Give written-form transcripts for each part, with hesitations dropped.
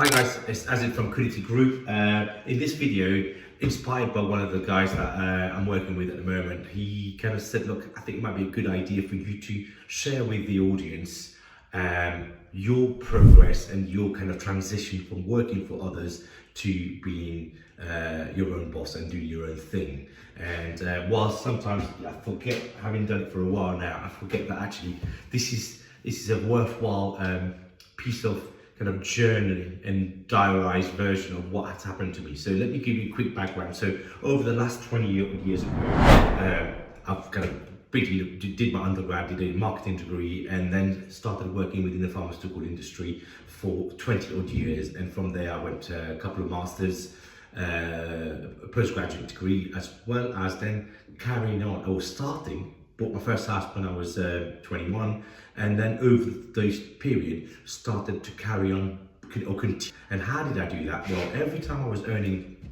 Hi guys, it's Azid from Creative Group. In this video, inspired by one of the guys that I'm working with at the moment, he kind of said, look, I think it might be a good idea for you to share with the audience your progress and your kind of transition from working for others to being your own boss and doing your own thing. And while sometimes I forget, having done it for a while now, I forget that actually this is a worthwhile piece of kind of journaling and diarized version of what has happened to me. So let me give you a quick background. So over the last 20 years ago, I've kind of briefly did my undergrad, did a marketing degree, and then started working within the pharmaceutical industry for 20 odd years. And from there, I went to a couple of masters, a postgraduate degree, as well as then carrying on or starting. Bought my first house when I was 21, and then over those period started to carry on or continue. And how did I do that? Well, every time I was earning,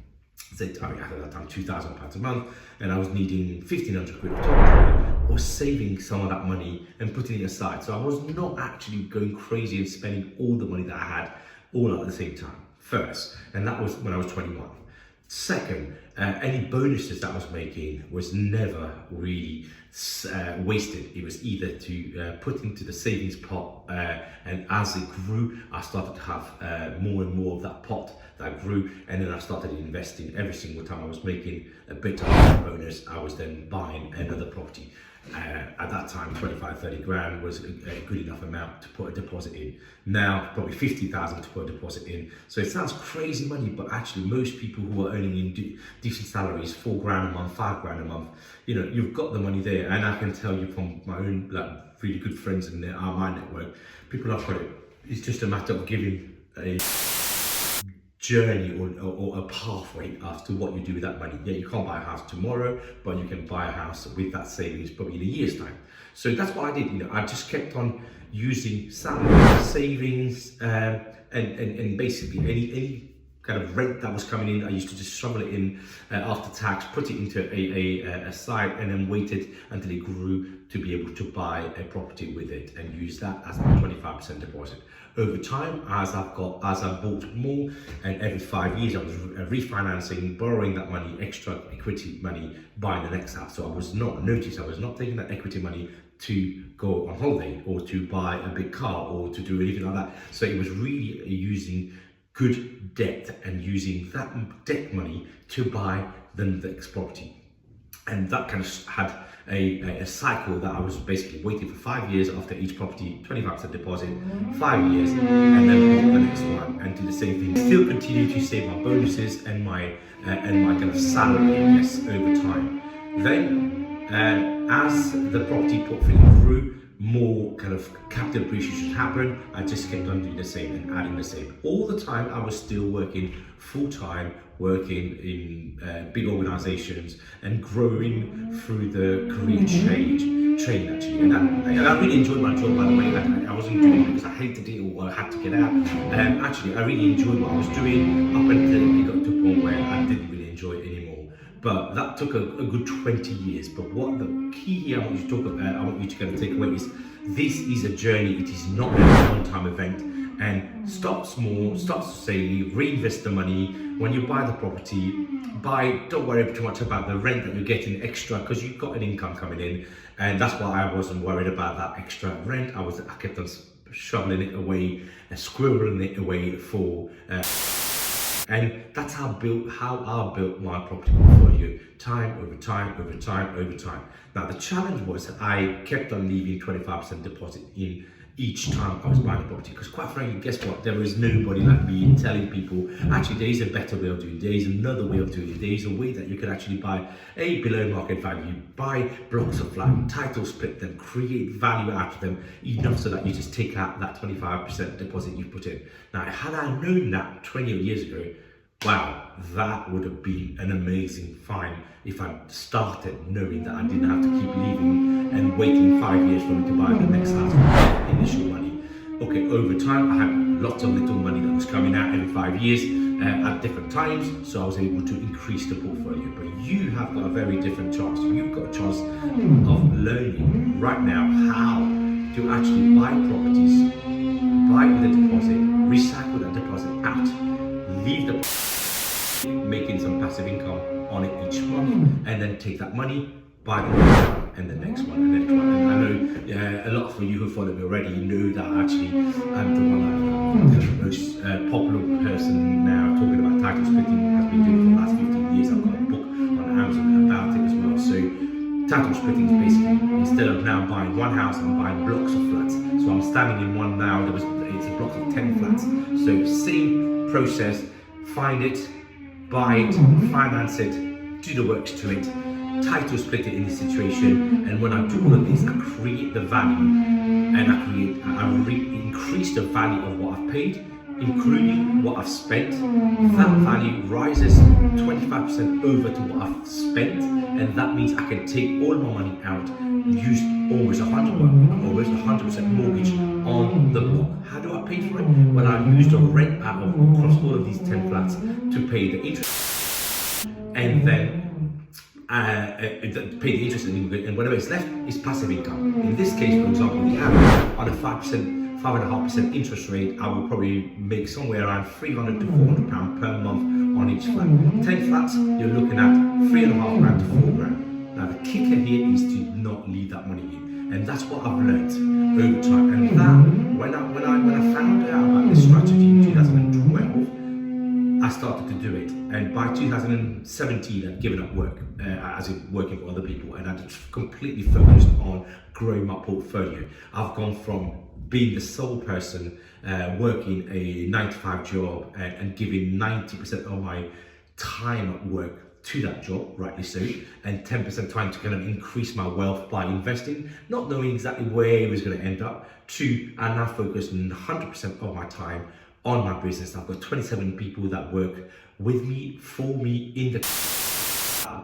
say, at that time £2,000 a month, and I was needing 1,500 quid of top, I was saving some of that money and putting it aside. So I was not actually going crazy and spending all the money that I had all at the same time. First, and that was when I was 21. Second, any bonuses that I was making was never really wasted. It was either to put into the savings pot, and as it grew, I started to have more and more of that pot that grew, and then I started investing. Every single time I was making a bit of a bonus, I was then buying another property. At that time, 25, 30 grand was a good enough amount to put a deposit in. Now, probably 50,000 to put a deposit in. So it sounds crazy money, but actually most people who are earning in decent salaries, 4 grand a month, 5 grand a month, you know, you've got the money there. And I can tell you from my own really good friends in my network, people have got it. It's just a matter of giving a journey or a pathway as to what you do with that money. Yeah, you can't buy a house tomorrow, but you can buy a house with that savings probably in a year's time. So that's what I did. You know, I just kept on using salary, savings, and basically any kind of rent that was coming in, I used to just shovel it in after tax, put it into a side, and then waited until it grew to be able to buy a property with it and use that as a 25% deposit. Over time, as I bought more, and every 5 years I was refinancing, borrowing that money, extra equity money, buying the next house. So I was not taking that equity money to go on holiday or to buy a big car or to do anything like that. So it was really using good debt and using that debt money to buy the next property. And that kind of had a cycle that I was basically waiting for 5 years after each property, 25% deposit, 5 years, and then bought the next one and do the same thing. Still continue to save my bonuses and my kind of salary, I guess, over time. Then, as the property portfolio grew, more kind of capital appreciation happened. I just kept on doing the same and adding the same. All the time I was still working full-time, working in big organizations and growing through the career train actually. And I really enjoyed my job, by the way. I wasn't doing it because I hated it or I had to get out. Actually, I really enjoyed what I was doing up until it got to a point where I didn't really enjoy it anymore. But that took a good 20 years. But what the key here I want you to talk about, I want you to kind of take away is this is a journey. It is not a one-time event. And start small, start to save, reinvest the money. When you buy the property, don't worry too much about the rent that you're getting extra because you've got an income coming in. And that's why I wasn't worried about that extra rent. I kept on shoveling it away and squirreling it away for. And that's how I built my property portfolio, time over time, over time, over time. Now the challenge was I kept on leaving 25% deposit in each time I was buying a property, because quite frankly, guess what? There is nobody like me telling people, actually there is a better way of doing it, there is another way of doing it, there is a way that you can actually buy a below market value, buy blocks of land, title split them, create value out of them, enough so that you just take out that 25% deposit you put in. Now, had I known that 20 years ago, wow, that would have been an amazing find if I started knowing that I didn't have to keep leaving and waiting 5 years for me to buy the next house with initial money. Okay, over time, I had lots of little money that was coming out every 5 years at different times, so I was able to increase the portfolio. But you have got a very different chance. You've got a chance of learning right now how to actually buy properties, buy with a deposit, recycle that deposit, out, leave the making some passive income on it each month, and then take that money, buy the next one, and the next one, and the next one. And I know a lot of you who follow me already know that actually I'm the one that the most popular person now talking about title splitting, has been doing it for the last 15 years. I've got a book on Amazon about it as well. So title splitting is basically, instead of now buying one house, I'm buying blocks of flats. So I'm standing in one now, it's a block of 10 flats. So same process, find it, buy it, finance it, do the works to it, title split it in this situation, and when I do all of this, I create the value, and I increase the value of what I've paid, including what I've spent. That value rises 25% over to what I've spent, and that means I can take all my money out, use almost 100% mortgage on the block. How do I pay for it? Well, I use the rent out of across all of these 10 flats to pay the interest, and then pay the interest and whatever is left is passive income. In this case, for example, the average on a 5.5% interest rate, I will probably make somewhere around £300 to £400 per month on each flat. 10 flats, you're looking at £3.5 grand to £4 grand. Now the kicker here is to not leave that money in, and that's what I've learnt over time. And that when I found out about this strategy in 2012, I started to do it, and by 2017 I'd given up work, as in working for other people, and I'd completely focused on growing my portfolio. I've gone from being the sole person working a 9-to-5 job and giving 90% of my time at work to that job, rightly so, and 10% time to kind of increase my wealth by investing, not knowing exactly where it was going to end up, to I now focus 100% of my time on my business. I've got 27 people that work with me, for me, in the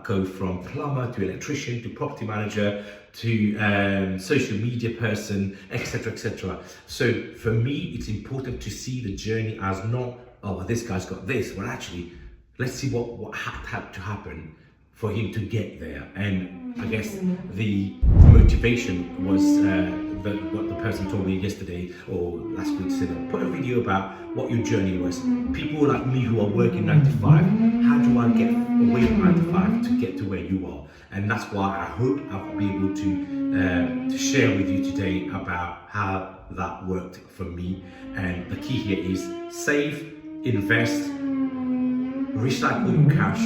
go from plumber to electrician to property manager to social media person, etc, etc. So for me, it's important to see the journey as not, oh, this guy's got this. Well, actually, let's see what had to happen for him to get there. And I guess the motivation was what the person told me yesterday or last week, said, put a video about what your journey was. People like me who are working 9 to 5, how do I get away from 9 to 5 to get to where you are? And that's why I hope I'll be able to share with you today about how that worked for me. And the key here is save, invest, recycle your cash,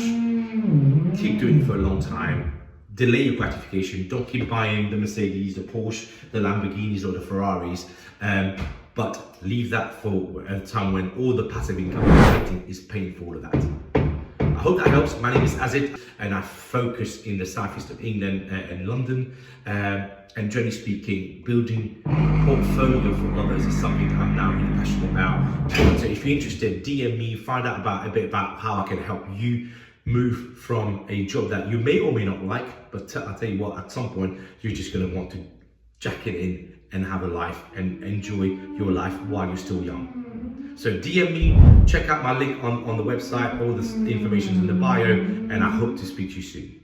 keep doing it for a long time, delay your gratification, don't keep buying the Mercedes, the Porsche, the Lamborghinis or the Ferraris, but leave that for a time when all the passive income you're getting is paying for all of that. I hope that helps. My name is Azid, and I focus in the southeast of England and London. And generally speaking, building a portfolio for others is something I'm now really passionate about. So if you're interested, DM me, find out a bit about how I can help you move from a job that you may or may not like, but I'll tell you what, at some point, you're just going to want to jack it in and have a life and enjoy your life while you're still young. So DM me, check out my link on the website, all this information is in the bio, and I hope to speak to you soon.